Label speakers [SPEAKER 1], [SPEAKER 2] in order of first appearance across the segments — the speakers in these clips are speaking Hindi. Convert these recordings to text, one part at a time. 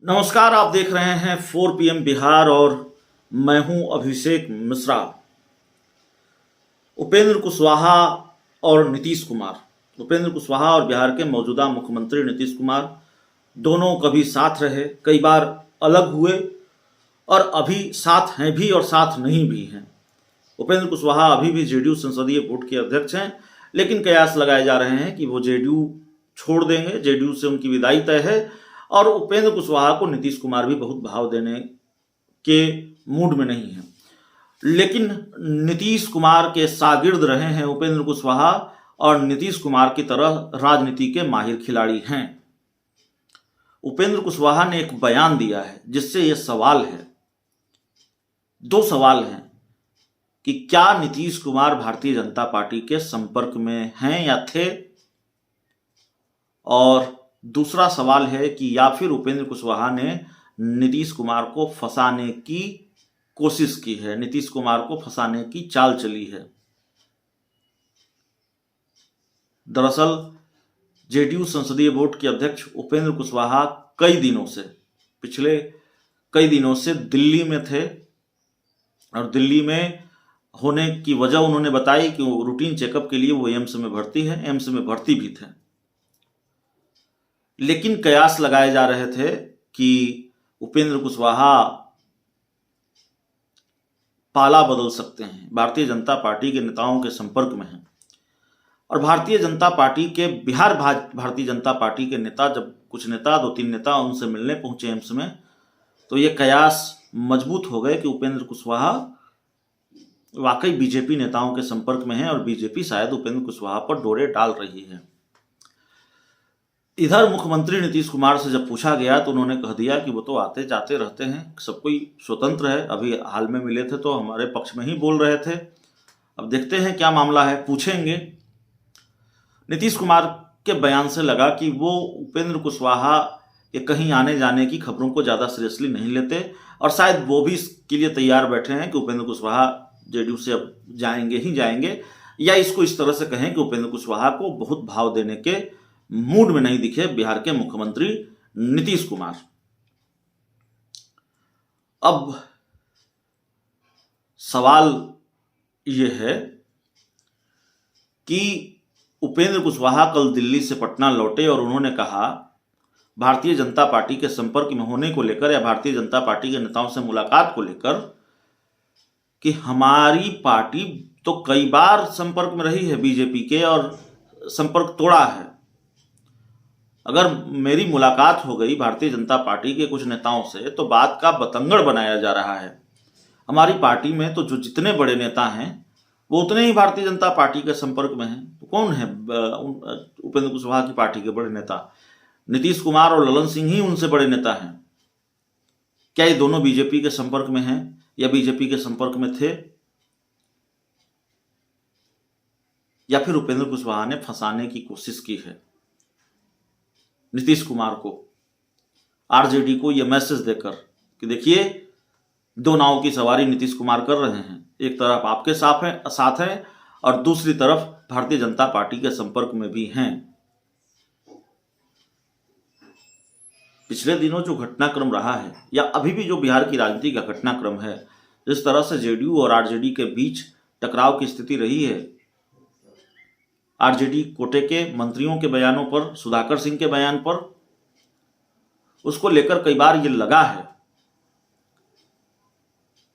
[SPEAKER 1] नमस्कार, आप देख रहे हैं 4 PM बिहार और मैं हूं अभिषेक मिश्रा। उपेंद्र कुशवाहा और नीतीश कुमार, उपेंद्र कुशवाहा और बिहार के मौजूदा मुख्यमंत्री नीतीश कुमार दोनों कभी साथ रहे, कई बार अलग हुए और अभी साथ हैं भी और साथ नहीं भी हैं। उपेंद्र कुशवाहा अभी भी जेडीयू संसदीय बोर्ड के अध्यक्ष हैं, लेकिन कयास लगाए जा रहे हैं कि वो जेडीयू छोड़ देंगे, जेडीयू से उनकी विदाई तय है। और उपेंद्र कुशवाहा को नीतीश कुमार भी बहुत भाव देने के मूड में नहीं है, लेकिन नीतीश कुमार के शागिर्द रहे हैं उपेंद्र कुशवाहा और नीतीश कुमार की तरह राजनीति के माहिर खिलाड़ी हैं। उपेंद्र कुशवाहा ने एक बयान दिया है जिससे ये सवाल है, दो सवाल हैं कि क्या नीतीश कुमार भारतीय जनता पार्टी के संपर्क में हैं या थे, और दूसरा सवाल है कि या फिर उपेंद्र कुशवाहा ने नीतीश कुमार को फंसाने की कोशिश की है, नीतीश कुमार को फंसाने की चाल चली है। दरअसल जेडीयू संसदीय बोर्ड के अध्यक्ष उपेंद्र कुशवाहा पिछले कई दिनों से दिल्ली में थे और दिल्ली में होने की वजह उन्होंने बताई कि वो रूटीन चेकअप के लिए वो एम्स में भर्ती है, एम्स में भर्ती भी थे। लेकिन कयास लगाए जा रहे थे कि उपेंद्र कुशवाहा पाला बदल सकते हैं, भारतीय जनता पार्टी के नेताओं के संपर्क में हैं। और भारतीय जनता पार्टी के नेता, जब कुछ नेता, 2-3 नेता उनसे मिलने पहुंचे एम्स में, तो ये कयास मजबूत हो गए कि उपेंद्र कुशवाहा वाकई बीजेपी नेताओं के संपर्क में हैं और बीजेपी शायद उपेंद्र कुशवाहा पर डोरे डाल रही है। इधर मुख्यमंत्री नीतीश कुमार से जब पूछा गया तो उन्होंने कह दिया कि वो तो आते जाते रहते हैं, सब कोई स्वतंत्र है। अभी हाल में मिले थे तो हमारे पक्ष में ही बोल रहे थे, अब देखते हैं क्या मामला है, पूछेंगे। नीतीश कुमार के बयान से लगा कि वो उपेंद्र कुशवाहा के कहीं आने जाने की खबरों को ज़्यादा सीरियसली नहीं लेते और शायद वो भी इसके लिए तैयार बैठे हैं कि उपेंद्र कुशवाहा जेडीयू से अब जाएंगे ही जाएंगे, या इसको इस तरह से कहें कि उपेंद्र कुशवाहा को बहुत भाव देने के मूड में नहीं दिखे बिहार के मुख्यमंत्री नीतीश कुमार। अब सवाल यह है कि उपेंद्र कुशवाहा कल दिल्ली से पटना लौटे और उन्होंने कहा भारतीय जनता पार्टी के संपर्क में होने को लेकर या भारतीय जनता पार्टी के नेताओं से मुलाकात को लेकर कि हमारी पार्टी तो कई बार संपर्क में रही है बीजेपी के और संपर्क तोड़ा है। अगर मेरी मुलाकात हो गई भारतीय जनता पार्टी के कुछ नेताओं से तो बात का बतंगड़ बनाया जा रहा है। हमारी पार्टी में तो जो जितने बड़े नेता हैं वो उतने ही भारतीय जनता पार्टी के संपर्क में हैं। तो कौन है उपेंद्र कुशवाहा की पार्टी के बड़े नेता? नीतीश कुमार और ललन सिंह ही उनसे बड़े नेता हैं। क्या ये दोनों बीजेपी के संपर्क में हैं या बीजेपी के संपर्क में थे, या फिर उपेंद्र कुशवाहा ने फंसाने की कोशिश की है नीतीश कुमार को, आरजेडी को यह मैसेज देकर कि देखिए दो नाव की सवारी नीतीश कुमार कर रहे हैं, एक तरफ आपके साथ हैं और दूसरी तरफ भारतीय जनता पार्टी के संपर्क में भी हैं। पिछले दिनों जो घटनाक्रम रहा है या अभी भी जो बिहार की राजनीति का घटनाक्रम है, जिस तरह से जेडीयू और आरजेडी के बीच टकराव की स्थिति रही है, आरजेडी कोटे के मंत्रियों के बयानों पर, सुधाकर सिंह के बयान पर, उसको लेकर कई बार ये लगा है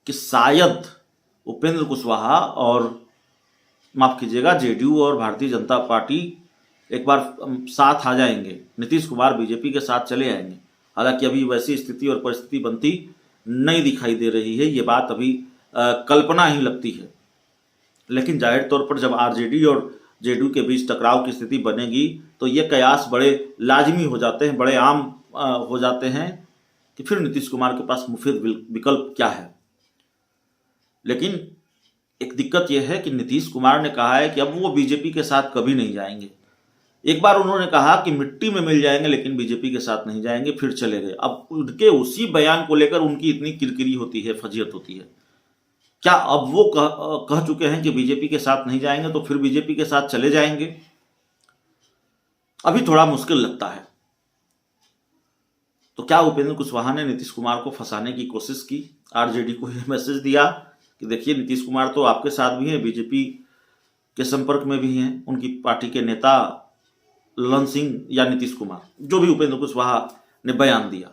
[SPEAKER 1] कि शायद उपेंद्र कुशवाहा और माफ कीजिएगा जेडीयू और भारतीय जनता पार्टी एक बार साथ आ जाएंगे, नीतीश कुमार बीजेपी के साथ चले आएंगे। हालांकि अभी वैसी स्थिति और परिस्थिति बनती नहीं दिखाई दे रही है, ये बात अभी कल्पना ही लगती है। लेकिन जाहिर तौर पर जब आरजेडी और जेडीयू के बीच टकराव की स्थिति बनेगी तो ये कयास बड़े लाजमी हो जाते हैं, बड़े आम हो जाते हैं कि फिर नीतीश कुमार के पास मुफीद विकल्प क्या है। लेकिन एक दिक्कत यह है कि नीतीश कुमार ने कहा है कि अब वो बीजेपी के साथ कभी नहीं जाएंगे। एक बार उन्होंने कहा कि मिट्टी में मिल जाएंगे लेकिन बीजेपी के साथ नहीं जाएंगे, फिर चले गए। अब उनके उसी बयान को लेकर उनकी इतनी किरकिरी होती है, फजीयत होती है। क्या अब वो कह चुके हैं कि बीजेपी के साथ नहीं जाएंगे तो फिर बीजेपी के साथ चले जाएंगे? अभी थोड़ा मुश्किल लगता है। तो क्या उपेंद्र कुशवाहा ने नीतीश कुमार को फंसाने की कोशिश की? आरजेडी को यह मैसेज दिया कि देखिए नीतीश कुमार तो आपके साथ भी हैं, बीजेपी के संपर्क में भी हैं, उनकी पार्टी के नेता ललन सिंह या नीतीश कुमार, जो भी उपेंद्र कुशवाहा ने बयान दिया।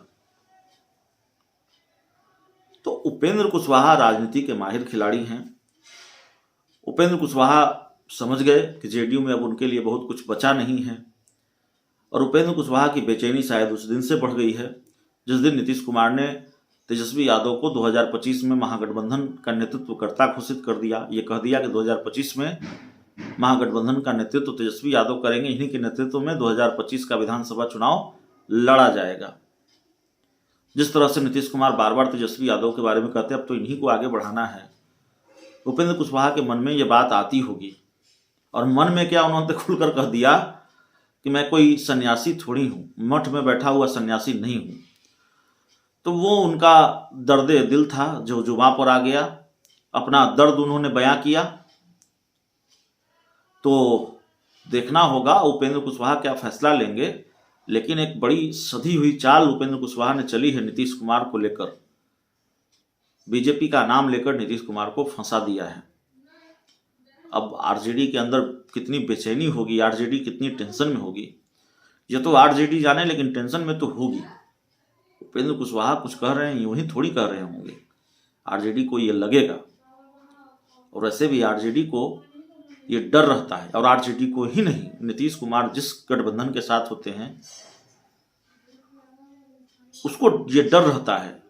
[SPEAKER 1] तो उपेंद्र कुशवाहा राजनीति के माहिर खिलाड़ी हैं। उपेंद्र कुशवाहा समझ गए कि जेडीयू में अब उनके लिए बहुत कुछ बचा नहीं है, और उपेंद्र कुशवाहा की बेचैनी शायद उस दिन से बढ़ गई है जिस दिन नीतीश कुमार ने तेजस्वी यादव को 2025 में महागठबंधन का नेतृत्वकर्ता घोषित कर दिया। ये कह दिया कि 2025 में महागठबंधन का नेतृत्व तेजस्वी यादव करेंगे, इन्हीं के नेतृत्व में 2025 का विधानसभा चुनाव लड़ा जाएगा। जिस तरह से नीतीश कुमार बार बार तेजस्वी यादव के बारे में कहते हैं अब तो इन्हीं को आगे बढ़ाना है, उपेंद्र कुशवाहा के मन में ये बात आती होगी, और मन में क्या उन्होंने खुलकर कह दिया कि मैं कोई सन्यासी थोड़ी हूँ, मठ में बैठा हुआ सन्यासी नहीं हूँ। तो वो उनका दर्द दिल था जो जुबां पर आ गया, अपना दर्द उन्होंने बयां किया। तो देखना होगा उपेंद्र कुशवाहा क्या फैसला लेंगे, लेकिन एक बड़ी सधी हुई चाल उपेंद्र कुशवाहा ने चली है नीतीश कुमार को लेकर। बीजेपी का नाम लेकर नीतीश कुमार को फंसा दिया है। अब आरजेडी के अंदर कितनी बेचैनी होगी, आरजेडी कितनी टेंशन में होगी, ये तो आरजेडी जाने, लेकिन टेंशन में तो होगी। उपेंद्र कुशवाहा कुछ कह रहे हैं, यूं ही थोड़ी कह रहे होंगे, आरजेडी को ये लगेगा, और ऐसे भी आरजेडी को ये डर रहता है। और आरजेडी को ही नहीं, नीतीश कुमार जिस गठबंधन के साथ होते हैं उसको ये डर रहता है,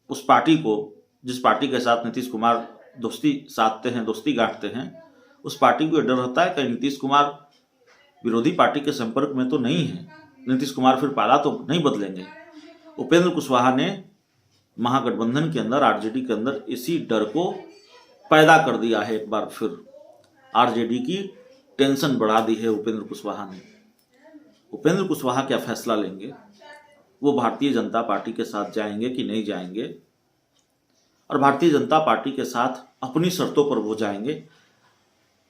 [SPEAKER 1] उस पार्टी को जिस पार्टी के साथ नीतीश कुमार दोस्ती साधते हैं, दोस्ती गांठते हैं, उस पार्टी को ये डर रहता है कि नीतीश कुमार विरोधी पार्टी के संपर्क में तो नहीं है, नीतीश कुमार फिर पाला तो नहीं बदलेंगे। उपेंद्र कुशवाहा ने महागठबंधन के अंदर, आरजेडी के अंदर इसी डर को पैदा कर दिया है। एक बार फिर आरजेडी की टेंशन बढ़ा दी है उपेंद्र कुशवाहा ने। उपेंद्र कुशवाहा क्या फैसला लेंगे, वो भारतीय जनता पार्टी के साथ जाएंगे कि नहीं जाएंगे, और भारतीय जनता पार्टी के साथ अपनी शर्तों पर वो जाएंगे,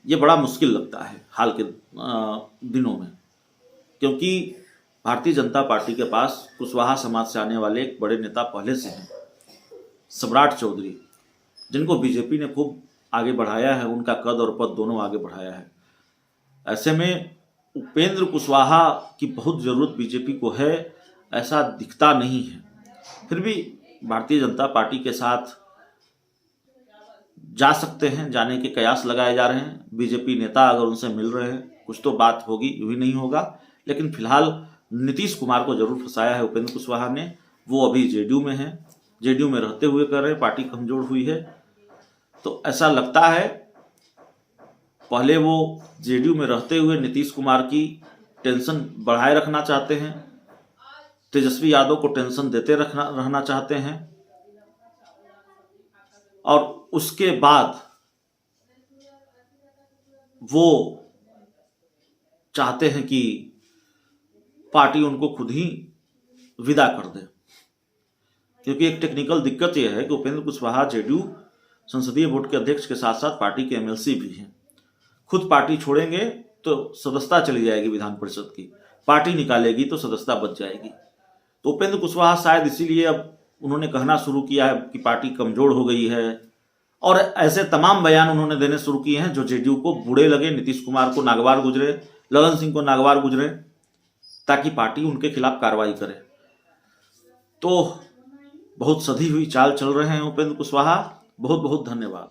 [SPEAKER 1] ये बड़ा मुश्किल लगता है हाल के दिनों में, क्योंकि भारतीय जनता पार्टी के पास कुशवाहा समाज से आने वाले एक बड़े नेता पहले से हैं, सम्राट चौधरी, जिनको बीजेपी ने खूब आगे बढ़ाया है, उनका कद और पद दोनों आगे बढ़ाया है। ऐसे में उपेंद्र कुशवाहा की बहुत ज़रूरत बीजेपी को है, ऐसा दिखता नहीं है। फिर भी भारतीय जनता पार्टी के साथ जा सकते हैं, जाने के कयास लगाए जा रहे हैं। बीजेपी नेता अगर उनसे मिल रहे हैं, कुछ तो बात होगी, यूँ ही नहीं होगा। लेकिन फिलहाल नीतीश कुमार को जरूर फंसाया है उपेंद्र कुशवाहा ने। वो अभी जेडीयू में है, जेडीयू में रहते हुए कर रहे हैं, पार्टी कमजोर हुई है। तो ऐसा लगता है पहले वो जेडीयू में रहते हुए नीतीश कुमार की टेंशन बढ़ाए रखना चाहते हैं, तेजस्वी यादव को टेंशन देते रहना चाहते हैं, और उसके बाद वो चाहते हैं कि पार्टी उनको खुद ही विदा कर दे। क्योंकि एक टेक्निकल दिक्कत यह है कि उपेंद्र कुशवाहा जेडीयू संसदीय बोर्ड के अध्यक्ष के साथ साथ पार्टी के एमएलसी भी हैं। खुद पार्टी छोड़ेंगे तो सदस्यता चली जाएगी विधान परिषद की, पार्टी निकालेगी तो सदस्यता बच जाएगी। तो उपेंद्र कुशवाहा शायद इसीलिए अब उन्होंने कहना शुरू किया है कि पार्टी कमजोर हो गई है, और ऐसे तमाम बयान उन्होंने देने शुरू किए हैं जो जेडीयू को बुरे लगे, नीतीश कुमार को नागवार गुजरे, ललन सिंह को नागवार गुजरे, ताकि पार्टी उनके खिलाफ कार्रवाई करे। तो बहुत सधी हुई चाल चल रहे हैं उपेंद्र कुशवाहा। बहुत बहुत धन्यवाद।